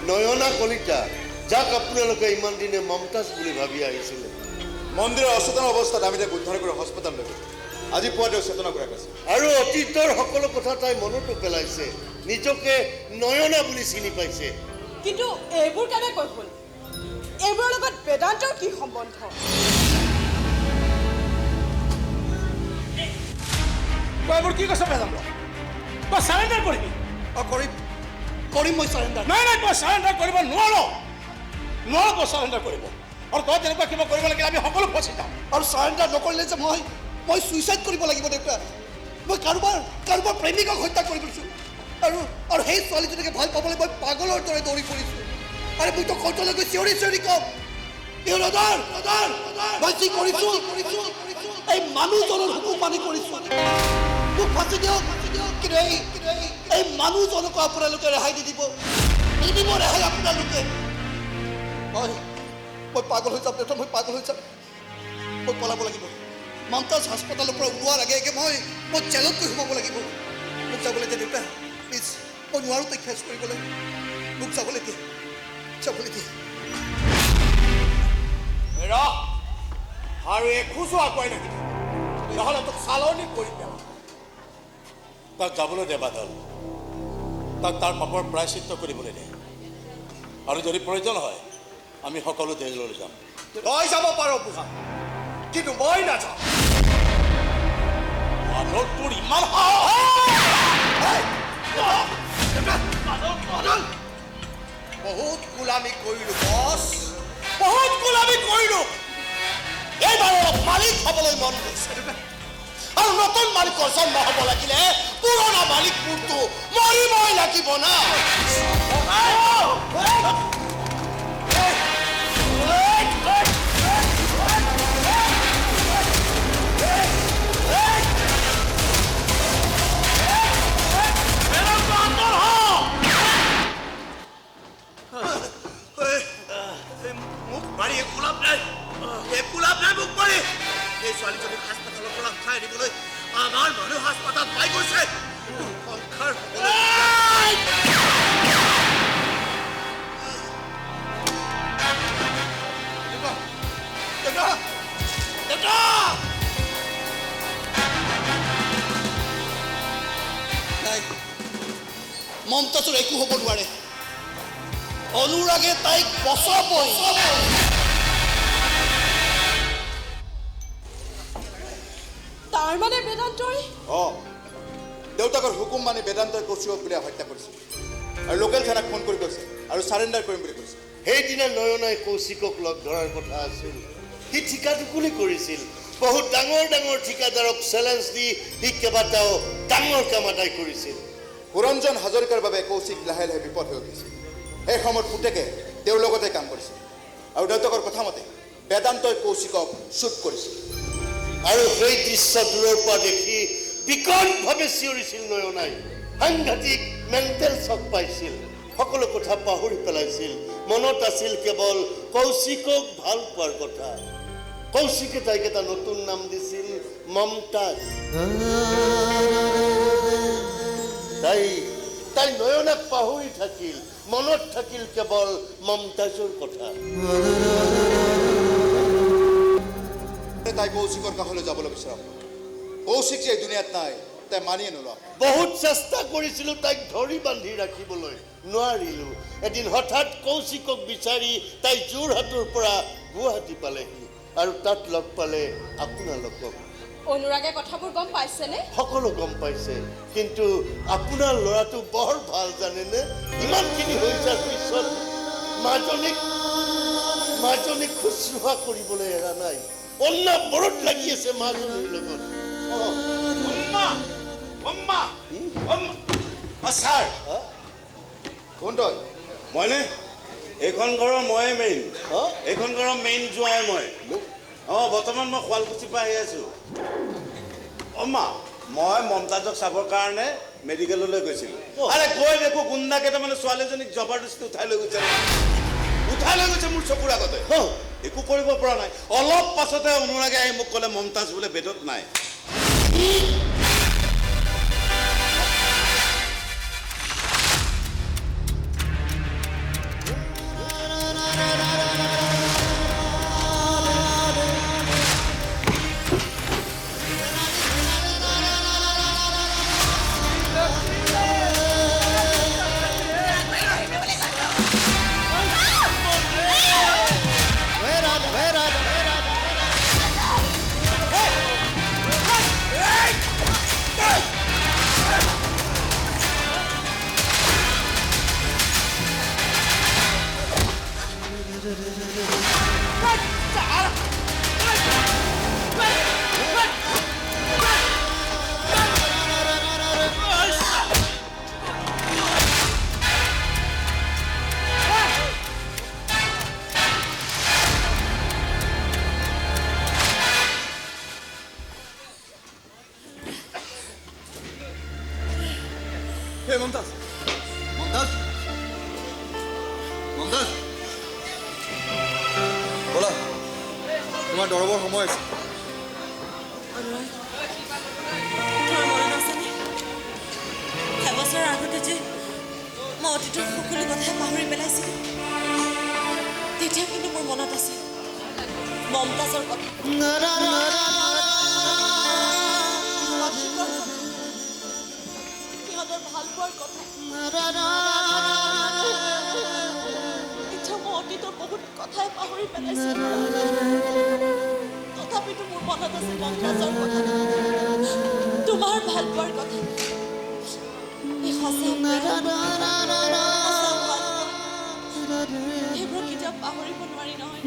নয়না কলিতা, যাক আপোনালোকে ইমান দিনে মমতাজ বুলি ভাবি আহিছিলে। মন্দিৰৰ অচেতন অৱস্থাত আমি তাক উদ্ধাৰ কৰি হস্পিটেল লৈ গৈছোঁ। আজি পুৱা তেওঁ চেতনা কৰা গৈছে। আৰু অতীতৰ সকলো কথা তাই মনতো পেলাইছে, নিজকে নয়না বুলি চিনি পাইছে। কিন্তু এইবোৰ কেনেকৈ হ'ল? এইবোৰৰ লগত বেদান্তৰ কি সম্বন্ধ? তই এইবোৰ কি কৈছ বেদান্ত? তই চাৰেণ্ডাৰ কৰিবি? কৰিম মই চাৰেণ্ডাৰ। নাই নাই, তই চাৰেণ্ডাৰ কৰিব নোৱাৰ। তই চাৰেণ্ডাৰ কৰিব। আৰু তই তেনেকুৱা কিবা কৰিব লাগিলে আমি সকলো ফচি যাম। আৰু চাৰেণ্ডাৰ নকৰিলে যে মই ছুইচাইড কৰিব লাগিব দেউতা। মই কাৰোবাৰ প্ৰেমিকক হত্যা কৰি দিছোঁ। আৰু সেই ছোৱালীজনীকে ভাল পাবলৈ মই পাগলৰ দৰে দৌৰি ফুৰিছোঁ। আৰে মইতো কণ্ট্ৰলৈ গৈ চিঞৰি কম, মই যি কৰিছোঁ এই মানুহজনৰ হুকুম মানি কৰিছোঁ। মোক ফাঁচি দিয়ক, কিন্তু এই মানুহজনকো আপোনালোকে ৰেহাই নিদিব ৰেহাই আপোনালোকে। মই পাগল হৈ যাম দেউতা, মই পাগল হৈ যাম। মই পলাব লাগিব। মমতাজ হাস্পতালৰ পৰা ওলোৱাৰ আগে আগে মই জেলত গৈ সোমাব লাগিব। মোক যাবলৈ দিয়ে দেউতা, প্লিজ। মই নোৱাৰোঁ তাইক ফেচ কৰিবলৈ। মোক যাবলৈ দিয়ে। আৰু এখোজো আগুৱাই নাহিবি, নহ'লে তোক চালনি কৰি দিম। তাক যাবলৈ দে বাদল। তাক তাৰ পাপৰ প্ৰায়শ্চিত্ত কৰিবলৈ দে। আৰু যদি প্ৰয়োজন হয় আমি সকলো জেললৈ যাম। তই যাব পাৰ বুজা, কিন্তু মই নাযাওঁ। বাদল, তোৰ ইমান বহুত গোলামী কৰিলোঁ বছ, বহুত গোলামী কৰিলোঁ। এইবাৰ অলপ মালিক হ'বলৈ মন গৈছে। আৰু নতুন মালিকৰ জন্ম হ'ব লাগিলে পুৰণা মালিকবোৰতো মৰিবই লাগিব না। মোক মাৰি একো লাভ নাই মোক মাৰি। এই ছোৱালীজনীক হাস্পতালৰ পৰা উঠাই আনিবলৈ আমাৰ মানুহ হাস্পতাল পাই গৈছে। সংসাৰ নাই, মমতাজৰ একো হ'ব নোৱাৰে। অনুৰাগে তাইক বচাবই। তাৰ মানে বেদান্তই দেউতাকৰ হুকুম মানি বেদান্তই কৌশিকক বুলি হত্যা কৰিছিল। আৰু লোকেল থানাক ফোন কৰি কৈছে আৰু চাৰেণ্ডাৰ কৰিম বুলি কৈছে। সেইদিনা নয়নাই কৌশিকক লগ ধৰাৰ কথা আছিল। সি ঠিকাটুকুলি কৰিছিল। বহুত ডাঙৰ ডাঙৰ ঠিকাদাৰক চেলেঞ্জ দি সি কেইবাটাও ডাঙৰ কাম আদায় কৰিছিল। পুৰঞ্জন হাজৰিকাৰ বাবে কৌশিক লাহে লাহে বিপদ হৈ উঠিছিল। সেই সময়ত পুতেকে তেওঁৰ লগতে কাম কৰিছিল। আৰু দেউতাকৰ কথা মতে বেদান্তই কৌশিকক শ্বুট কৰিছিল। আৰু সেই দৃশ্য দূৰৰ পৰা দেখি বিকটভাৱে চিঞৰিছিল নয়নাই। সাংঘাতিক মেণ্টেল শ্বক পাইছিল। সকলো কথা পাহৰি পেলাইছিল। মনত আছিল কেৱল কৌশিকক ভাল পোৱাৰ কথা। কৌশিকে তাইক এটা নতুন নাম দিছিল, মমতাজ। তাই নয়নাক পাহৰি থাকিল। মনত থাকিল কেৱল মমতাজৰ কথা। তাই কৌশিকৰ কাষলৈ যাবলৈ বিচাৰক। কৌশিক যে দুনিয়াত নাই তাই মানিয়ে নোলোৱা। বহুত চেষ্টা কৰিছিলোঁ তাইক ধৰি বান্ধি ৰাখিবলৈ, নোৱাৰিলোঁ। এদিন হঠাৎ কৌশিকক বিচাৰি তাই যোৰহাটৰ পৰা গুৱাহাটী পালেহি। আৰু তাত লগ পালে আপোনালোকক। অনুৰাগে কথাবোৰ গম পাইছেনে? সকলো গম পাইছে, কিন্তু আপোনাৰ ল'ৰাটো বৰ ভাল জানেনে। ইমানখিনি হৈ যোৱাৰ পিছত মাজনীক শুশ্ৰূষা কৰিবলৈ এৰা নাই। অন্নাবৰত লাগি আছে মাজনীৰ লগত। ছাৰ, কোন তই? মইনে এইখন ঘৰৰ ময়ে মেইন। এইখন ঘৰৰ মেইন জোঁৱাই মই। বৰ্তমান মই শুৱালকুছিৰ পৰা আহি আছোঁ। মই মমতাজক চাবৰ কাৰণে মেডিকেললৈ গৈছিলোঁ। আৰে গৈ দেখো গুণ্ডা কেইটামানে ছোৱালীজনীক জবৰদস্তি উঠাই লৈ গৈছে মোৰ চকুৰ আগতে। একো কৰিব পৰা নাই। অলপ পাছতে অনুৰাগে আহি মোক ক'লে মমতাজ বোলে বেদত নাই। হে মমতাজ মমতাজ মমতাজ বলা তোমাৰ দৰবৰ সময় আছে অনুৰাগ তোমাৰ মনত আছেনে এবছৰৰ আগতে যে মই অতীতৰ সকলো কথা পাহৰি পেলাইছিলোঁ তেতিয়া কিন্তু মোৰ মনত আছে মমতাজৰ কথা সিহঁতৰ ভাল পোৱাৰ কথা এতিয়া মই অতীতৰ বহুত কথাই পাহৰি পেলাইছিলোঁ তথাপিতো মোৰ মনত আছে মমতাজৰ কথা তোমাৰ ভাল পোৱাৰ কথা এই সঁচা সেইবোৰ কেতিয়াও পাহৰিব নোৱাৰি নহয়